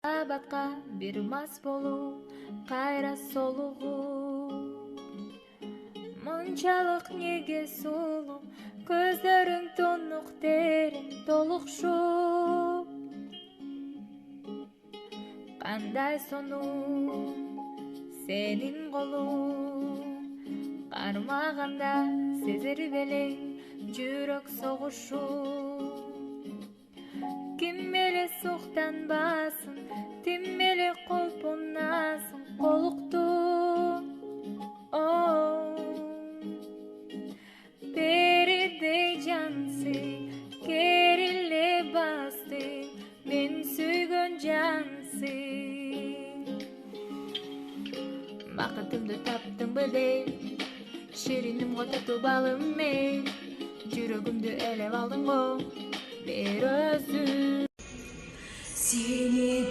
Абатка бир мас болуп, кайра солугуп, мынчалык неге сулуу, көздөрүң тонук терең толукшуп. Кандай сонуу сенин колуң, кармаганда сезер белең жүрөк согушуп. Ким эле суктанбасын, тим эле колпонасын колуктун. Перидей жансың, кериле бастың, мен сүйгөн жансың. Бакытымды таптым бедей, шириним го татуу балым мен, жүрөгүмдү элеп алдың го бир өзүң. Seni